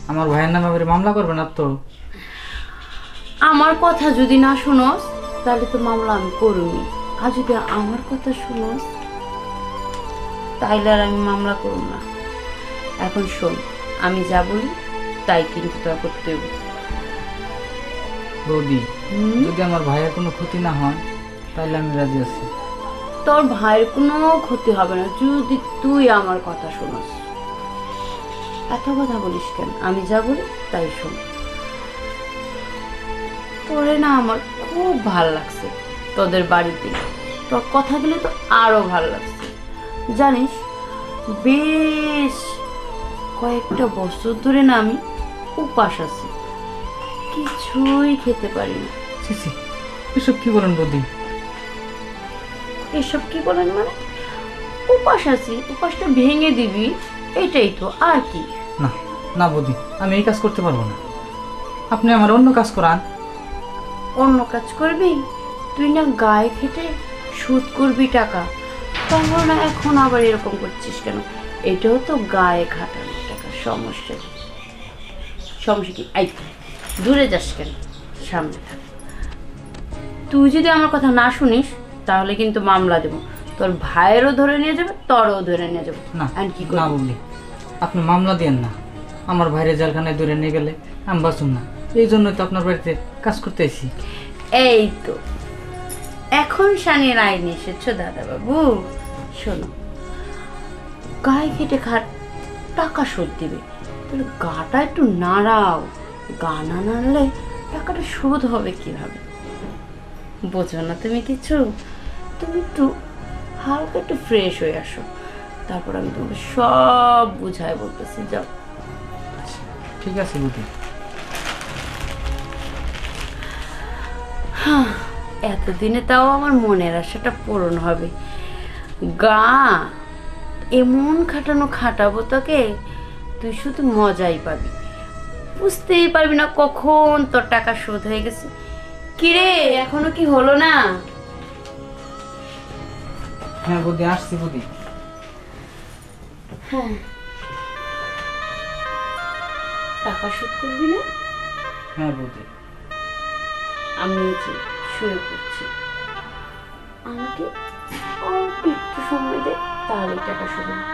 আমার ভাইয়ের নামে আবার মামলা করবে না তো? আমার কথা যদি না শুনোস তাহলে তো মামলা আমি করুনি, আর যদি আমার কথা শুনোস তাইলে আর আমি মামলা করব না। এখন শোন, আমি যা বলি তাই কিন্তু তোর করতে হবে। বৌদি, যদি আমার ভাইয়ের কোনো ক্ষতি না হয় তাহলে আমি রাজি আছি। তোর ভাইয়ের কোনো ক্ষতি হবে না যদি তুই আমার কথা শুনোস। এত কথা বলিস কেন? আমি যা বলি তাই শোন। তোরে না আমার খুব ভাল লাগছে তোদের বাড়িতে, তোর কথাগুলো তো আরো ভাল লাগছে। জানিস, বেশ কয়েকটা বছর ধরে না আমি উপাস আছি, কিছুই খেতে পারি না। ছি, এসব কি বলেন বৌদি? এসব কি বলেন মানে? উপাস আছি, উপাসটা ভেঙে দিবি এটাই তো, আর কি। না না বৌদি, আমি এই কাজ করতে পারবো না। আপনি আমার অন্য কাজ করান। অন্য কাজ করবি? তুই না গায়ে খেটে সুদ করবি টাকা, তাহলে না এখন আবার এরকম করছিস কেন? এটাও তো গায়ে খাটানো টাকা। সমস্যা কি? সমস্যা কি? আই, দূরে যাস কেন? সামনে থাক। তুই যদি আমার কথা না শুনিস তাহলে কিন্তু মামলা দেবো। তোর ভাইয়েরও ধরে নিয়ে যাবে, তোরও ধরে নিয়ে যাবো। না কি না বৌদি, আপনি মামলা দিয়েন না। আমার ভাইরে জেলখানায় দূরে নিয়ে গেলে আমি বাঁচুম না। এই জন্যই তো আপনার বাড়িতে কাজ করতে এসেছি। এই তো এখন শানির আইন এসেছো দাদা বাবু। শোনো, গায়ে খেটে খাট, টাকা শোধ দিবে, তাহলে গাটা একটু নাড়াও। গা না নাড়লে টাকাটা শোধ হবে কিভাবে? বোঝো না তুমি কিছু? তুমি একটু হালকা একটু ফ্রেশ হয়ে আসো, তারপর আমি তোমাকে সব বুঝায় বলতেছি। যাও। ঠিক আছে বৌদি। এতদিনে তাও আমার মনের আশাটা পূরণ হবে। গা এমন খাটানো খাটাবো তোকে, তুই শুধু মজাই পাবি, বুঝতেই পারবি না কখন তোর টাকা শোধ হয়ে গেছে। কিরে, এখনো কি হলো না? হ্যাঁ বৌদি, আসছি বৌদি। হ্যাঁ, টাকা শোধ করবি না? হ্যাঁ বৌদি। আমি এই যে শুয়ে পড়ছি, আমাকে অল্প একটু সময় দে, তাহলে টাকা শোধ হবে।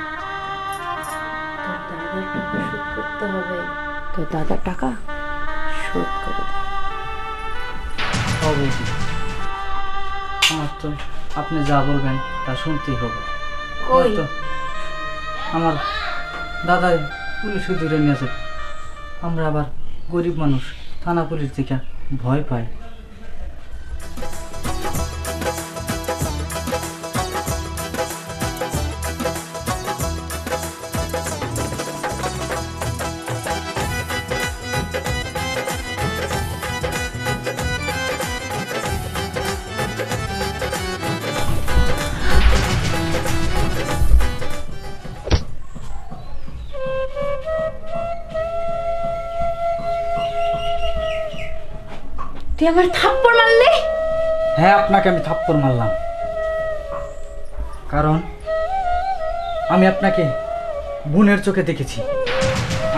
তোর দাদার টাকা শোধ করতে হবে, তোর দাদার টাকা শোধ করে দে। বৌদি, আমার তো আপনি যা বলবেন তা শুনতেই হবে। কই? তো আমার দাদা পুলিশে ধরে নিয়ে যাবে। আমরা আবার গরিব মানুষ, থানা পুলিশ থেকে ভয় পাই। তুই আমার থাপ্পড় মারলি? হ্যাঁ, আপনাকে আমি থাপ্পড় মারলাম, কারণ আমি আপনাকে বোনের চোখে দেখেছি,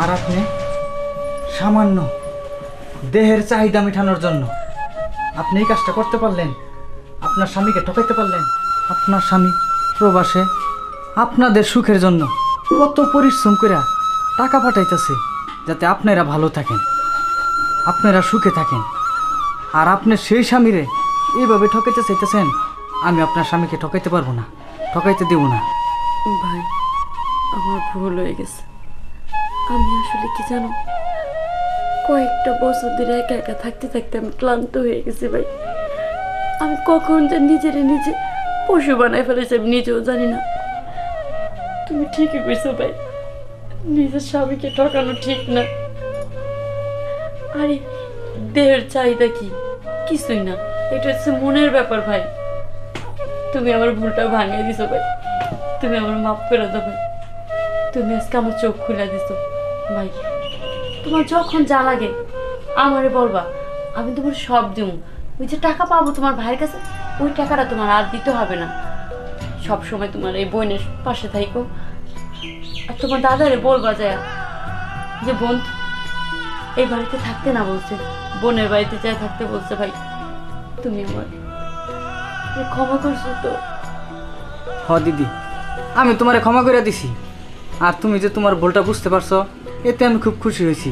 আর আপনি সামান্য দেহের চাহিদা মেটানোর জন্য আপনি এই কাজটা করতে পারলেন। আপনার স্বামীকে ঠকাইতে পারলেন। আপনার স্বামী প্রবাসে আপনাদের সুখের জন্য কত পরিশ্রম করে টাকা পাঠাইতেছে, যাতে আপনারা ভালো থাকেন, আপনারা সুখে থাকেন। আর আপনি সেই স্বামীরে এইভাবে ঠকাইতে চাইতেছেন। আমি আপনার স্বামীকে ঠকাইতে পারবো না, ঠকাইতে দেব না। ভাই, আমার ভুল হয়ে গেছে। আমি আসলে কি জানো, কয়েকটা বছর ধরে একা একা থাকতে থাকতে আমি ক্লান্ত হয়ে গেছি ভাই। আমি কখন যে নিজে পশু বানাই ফেলেছি আমি নিজেও জানি না। তুমি ঠিকই কইছো ভাই, নিজের স্বামীকে ঠকানো ঠিক না। আরে দেহের চাহিদা কি? কিছুই না, এটা হচ্ছে মনের ব্যাপার ভাই। তুমি আমার ভুলটা ভাঙিয়ে দিছো ভাই, তুমি আমার মাফ করে দাও ভাই। তুমি আজকে আমার চোখ খুলে দিছো ভাই। তোমার যখন যা লাগে আমারে বলবা, আমি তোমার সব দিব। ওই যে টাকা পাবো তোমার ভাইয়ের কাছে, ওই টাকাটা তোমার আর দিতে হবে না। সব সময় তোমার এই বোনের পাশে থাইকো। আর তোমার দাদারে বলবা যায় যে বোন, এই বাড়িতে থাকতে না বলছে, বোনের বাড়িতে যাই থাকতে বলছে। ভাই তুমি আমার ক্ষমা করছো তো? হ দিদি, আমি তোমারে ক্ষমা করে দিছি। আর তুমি যে তোমার ভুলটা বুঝতে পারছো, এতে আমি খুব খুশি হয়েছি।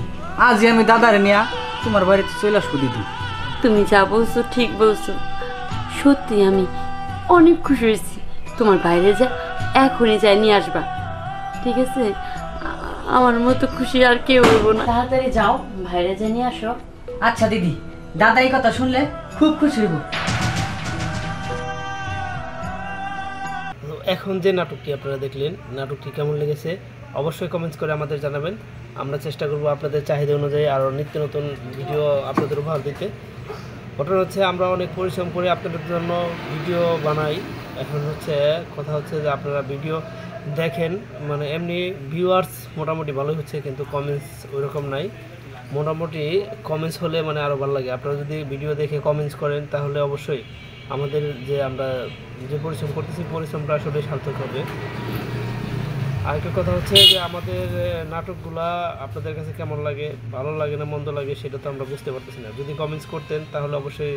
আজই আমি দাদারে নিয়ে তোমার বাড়িতে চলে আসবো দিদি। তুমি যা বলছো ঠিক বলছো, সত্যি আমি অনেক খুশি হয়েছি। তোমার বাইরে যা এখনই যাই নিয়ে আসবা, ঠিক আছে? আমার মতো খুশি আর কেউ হবো না। তাড়াতাড়ি যাও, বাইরে যা নিয়ে আসো। আচ্ছা দিদি, দাদা এই কথা শুনলে খুব খুশি হইব। এখন যে নাটকটি আপনারা দেখলেন, নাটকটি কেমন লেগেছে অবশ্যই কমেন্টস করে আমাদের জানাবেন। আমরা চেষ্টা করব আপনাদের চাহিদা অনুযায়ী আরও নিত্য নতুন ভিডিও আপনাদের উপহার দিতে। ঘটনা হচ্ছে আমরা অনেক পরিশ্রম করে আপনাদের জন্য ভিডিও বানাই। এখন হচ্ছে কথা হচ্ছে যে আপনারা ভিডিও দেখেন, মানে এমনি ভিউয়ার্স মোটামুটি ভালোই হচ্ছে, কিন্তু কমেন্টস ওইরকম নাই। মোটামুটি কমেন্টস হলে মানে আরও ভালো লাগে। আপনারা যদি ভিডিও দেখে কমেন্টস করেন তাহলে অবশ্যই আমাদের যে আমরা যে পরিশ্রম করতেছি পরিশ্রমটা আসলে সার্থক হবে। আরেকটা কথা হচ্ছে যে আমাদের নাটকগুলা আপনাদের কাছে কেমন লাগে, ভালো লাগে না মন্দ লাগে, সেটা তো আমরা বুঝতে পারতেছি না। যদি কমেন্টস করতেন তাহলে অবশ্যই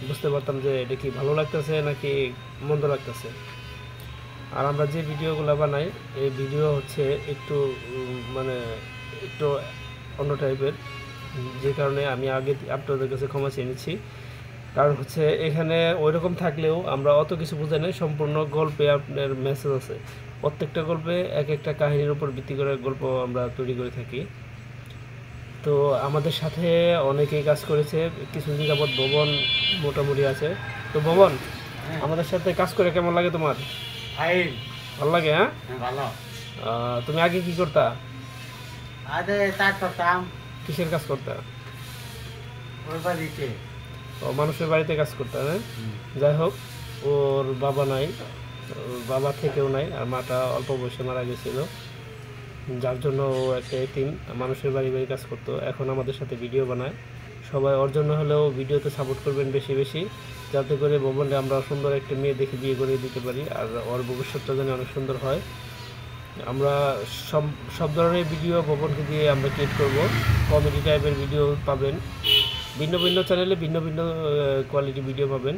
বুঝতে পারতাম যে এটা কি ভালো লাগতেছে নাকি মন্দ লাগতেছে। আর আমরা যে ভিডিওগুলো বানাই এই ভিডিও হচ্ছে একটু মানে একটু অন্য টাইপের, যে কারণে আমি আগে আপনাদের কাছে ক্ষমা চেয়ে নিচ্ছি। কারণ হচ্ছে এখানে ওইরকম থাকলেও আমরা অত কিছু বুঝাই না, সম্পূর্ণ গল্পে আপনার মেসেজ আছে। প্রত্যেকটা গল্পে এক একটা কাহিনীর উপর ভিত্তি করে গল্প আমরা তৈরি করে থাকি। তো আমাদের সাথে অনেকেই কাজ করেছে, কিছুদিন যাবৎ ভবন মোটামুটি আছে। তো ভবন, আমাদের সাথে কাজ করে কেমন লাগে তোমার? ভালো লাগে? হ্যাঁ, ভালো। তুমি আগে কি করতা? আরে তা করতাম কিসের কাজ করতা? ওই বাড়িতে। ও, মানুষের বাড়িতে কাজ করতা। হ্যাঁ, যাই হোক, ওর বাবা নাই, ওর বাবা থেকেও নাই, আর মাটা অল্প বয়সে মারা গেছিল, যার জন্য ও একটা এতিম, মানুষের বাড়ি বাড়ি কাজ করতো। এখন আমাদের সাথে ভিডিও বানায়। সবাই ওর জন্য হলেও ভিডিওতে সাপোর্ট করবেন বেশি বেশি, যাতে করে ভবনে আমরা সুন্দর একটা মেয়ে দেখে বিয়ে করে দিতে পারি, আর ওর ভবিষ্যৎটা যেন অনেক সুন্দর হয়। আমরা সব ধরনের ভিডিও ভবনকে দিয়ে আমরা ক্রিয়েট করব। কমেডি টাইপের ভিডিও পাবেন, ভিন্ন ভিন্ন চ্যানেলে ভিন্ন ভিন্ন কোয়ালিটি ভিডিও পাবেন।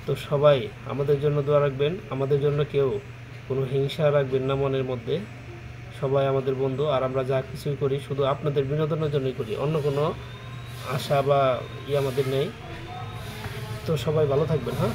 তো সবাই আমাদের জন্য দোয়া রাখবেন, আমাদের জন্য কেউ কোনো হিংসা রাখবেন না মনের মধ্যে। সবাই আমাদের বন্ধু, আর আমরা যা কিছুই করি শুধু আপনাদের বিনোদনের জন্যই করি, অন্য কোনো আশা বা আমাদের নেই। তো সবাই ভালো থাকবেন। হ্যাঁ।